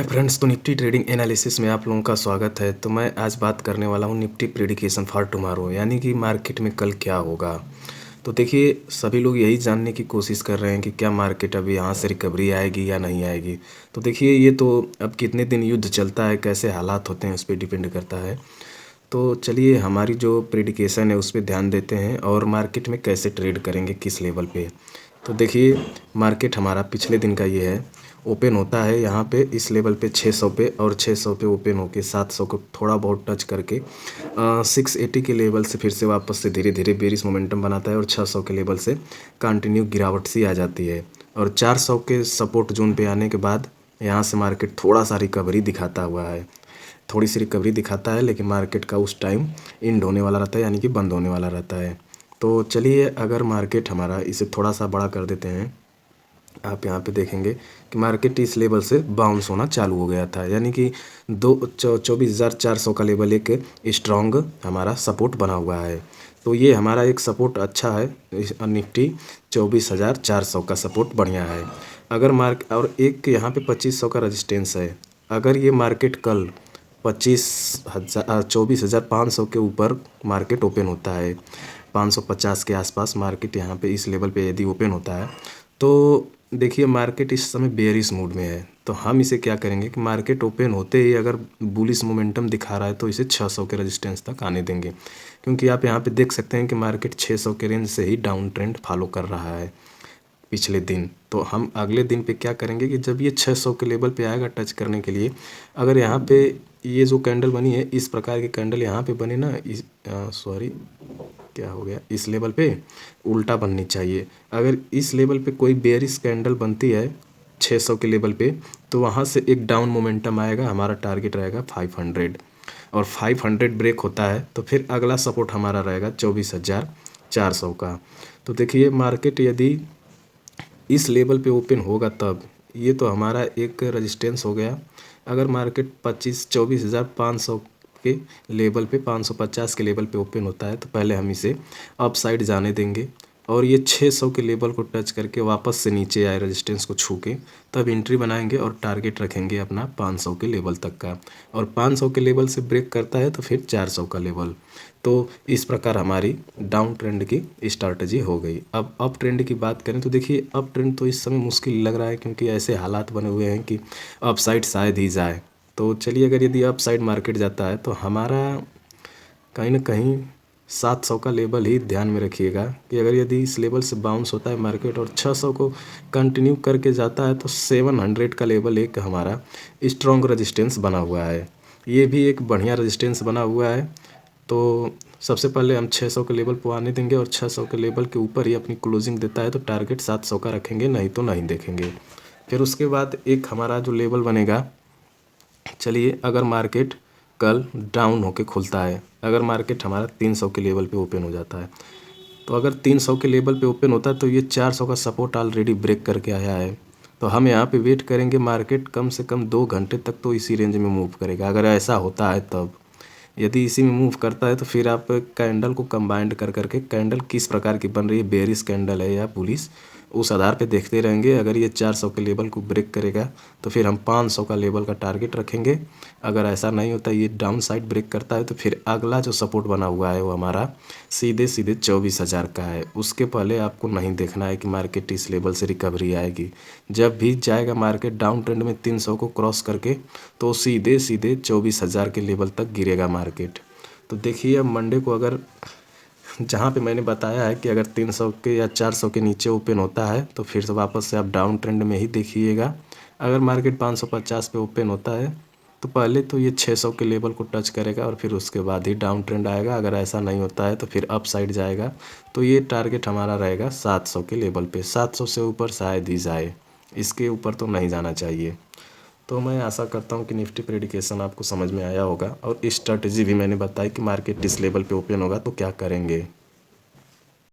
Hi friends, तो Nifty trading analysis में आप लोगों का स्वागत है। तो मैं आज बात करने वाला हूँ निफ्टी प्रेडिकेशन फॉर टुमारो, यानी कि मार्केट में कल क्या होगा। तो देखिए, सभी लोग यही जानने की कोशिश कर रहे हैं कि क्या मार्केट अभी यहाँ से रिकवरी आएगी या नहीं आएगी। तो देखिए, ये तो अब कितने दिन युद्ध चलता है, कैसे हालात होते हैं, उस पर डिपेंड करता है। तो चलिए, हमारी जो प्रेडिकेशन है उस पर ध्यान देते हैं और मार्केट में कैसे ट्रेड करेंगे, किस लेवल पे। तो देखिए, मार्केट हमारा पिछले दिन का ये है, ओपन होता है यहाँ पे इस लेवल पे 600 पे, और 600 पे ओपन होके 700 को थोड़ा बहुत टच करके 680 के लेवल से फिर से वापस से धीरे धीरे बेरिश मोमेंटम बनाता है और 600 के लेवल से कंटिन्यू गिरावट सी आ जाती है। और 400 के सपोर्ट जोन पे आने के बाद यहाँ से मार्केट थोड़ा सा रिकवरी दिखाता हुआ है, थोड़ी सी रिकवरी दिखाता है, लेकिन मार्केट का उस टाइम एंड होने वाला रहता है, यानी कि बंद होने वाला रहता है। तो चलिए, अगर मार्केट हमारा इसे थोड़ा सा बड़ा कर देते हैं, आप यहाँ पे देखेंगे कि मार्केट इस लेवल से बाउंस होना चालू हो गया था, यानी कि 24,400 का लेवल एक स्ट्रॉन्ग हमारा सपोर्ट बना हुआ है। तो ये हमारा एक सपोर्ट अच्छा है, निफ्टी 24,400 का सपोर्ट बढ़िया है। अगर और एक यहाँ पे 2500 का रजिस्टेंस है। अगर ये मार्केट कल 24,500 के ऊपर मार्केट ओपन होता है, 550 के आसपास मार्केट यहाँ पे इस लेवल पे यदि ओपन होता है, तो देखिए मार्केट इस समय बेयरिश मूड में है। तो हम इसे क्या करेंगे कि मार्केट ओपन होते ही अगर बुलिश मोमेंटम दिखा रहा है तो इसे 600 के रेजिस्टेंस तक आने देंगे, क्योंकि आप यहाँ पे देख सकते हैं कि मार्केट 600 के रेंज से ही डाउन ट्रेंड फॉलो कर रहा है पिछले दिन। तो हम अगले दिन पे क्या करेंगे कि जब ये 600 के लेवल पे आएगा टच करने के लिए, अगर यहाँ पे ये जो कैंडल बनी है, इस प्रकार की कैंडल यहाँ पे बने ना, क्या हो गया, इस लेवल पे उल्टा बननी चाहिए। अगर इस लेवल पे कोई बेयरिश कैंडल बनती है 600 के लेवल पे, तो वहाँ से एक डाउन मोमेंटम आएगा, हमारा टारगेट रहेगा 500, और 500 ब्रेक होता है तो फिर अगला सपोर्ट हमारा रहेगा 24,400 का। तो देखिए, मार्केट यदि इस लेवल पे ओपन होगा तब ये तो हमारा एक रेजिस्टेंस हो गया। अगर मार्केट 24,500 के लेवल पे 550 के लेवल पे ओपन होता है तो पहले हम इसे अप साइड जाने देंगे, और ये 600 के लेवल को टच करके वापस से नीचे आए रेजिस्टेंस को छू के तब एंट्री बनाएंगे और टारगेट रखेंगे अपना 500 के लेवल तक का। और 500 के लेवल से ब्रेक करता है तो फिर 400 का लेवल। तो इस प्रकार हमारी डाउन ट्रेंड की स्ट्रैटेजी हो गई। अब अप ट्रेंड की बात करें तो देखिए, अप ट्रेंड तो इस समय मुश्किल लग रहा है, क्योंकि ऐसे हालात बने हुए हैं कि अप साइड शायद ही जाए। तो चलिए, अगर यदि अप साइड मार्केट जाता है तो हमारा कहीं ना कहीं 700 का लेवल ही ध्यान में रखिएगा, कि अगर यदि इस लेवल से बाउंस होता है मार्केट और 600 को कंटिन्यू करके जाता है तो 700 का लेवल एक हमारा स्ट्रॉन्ग रेजिस्टेंस बना हुआ है। ये भी एक बढ़िया रेजिस्टेंस बना हुआ है। तो सबसे पहले हम 600 के लेवल पर आने देंगे, और 600 के लेवल के ऊपर ही अपनी क्लोजिंग देता है तो टारगेट 700 का रखेंगे, नहीं तो नहीं देखेंगे। फिर उसके बाद एक हमारा जो लेवल बनेगा, चलिए, अगर मार्केट कल डाउन होके खुलता है, अगर मार्केट हमारा 300 के लेवल पे ओपन हो जाता है, तो अगर 300 के लेवल पे ओपन होता है तो ये 400 का सपोर्ट ऑलरेडी ब्रेक करके आया है। तो हम यहाँ पे वेट करेंगे, मार्केट कम से कम 2 घंटे तक तो इसी रेंज में मूव करेगा। अगर ऐसा होता है तब, यदि इसी में मूव करता है तो फिर आप कैंडल को कंबाइंड कर करके कैंडल किस प्रकार की बन रही है, बेरिश कैंडल है या बुलिश, उस आधार पे देखते रहेंगे। अगर ये 400 के लेवल को ब्रेक करेगा तो फिर हम 500 का लेवल का टारगेट रखेंगे। अगर ऐसा नहीं होता, ये डाउन साइड ब्रेक करता है, तो फिर अगला जो सपोर्ट बना हुआ है वो हमारा सीधे सीधे 24,000 का है। उसके पहले आपको नहीं देखना है कि मार्केट इस लेवल से रिकवरी आएगी। जब भी जाएगा मार्केट डाउन ट्रेंड में 300 को क्रॉस करके, तो सीधे सीधे 24,000 के लेवल तक गिरेगा मार्केट। तो देखिए, अब मंडे को अगर जहाँ पे मैंने बताया है कि अगर 300 के या 400 के नीचे ओपन होता है तो फिर से वापस से आप डाउन ट्रेंड में ही देखिएगा। अगर मार्केट 550 पे ओपन होता है तो पहले तो ये 600 के लेवल को टच करेगा और फिर उसके बाद ही डाउन ट्रेंड आएगा। अगर ऐसा नहीं होता है तो फिर अप साइड जाएगा। तो ये टारगेट हमारा रहेगा 700 के लेवल पे। 700 से ऊपर शायद ही जाए, इसके ऊपर तो नहीं जाना चाहिए। तो मैं आशा करता हूँ कि निफ्टी प्रेडिकेशन आपको समझ में आया होगा, और स्ट्रैटेजी भी मैंने बताई कि मार्केट इस लेवल पे ओपन होगा तो क्या करेंगे।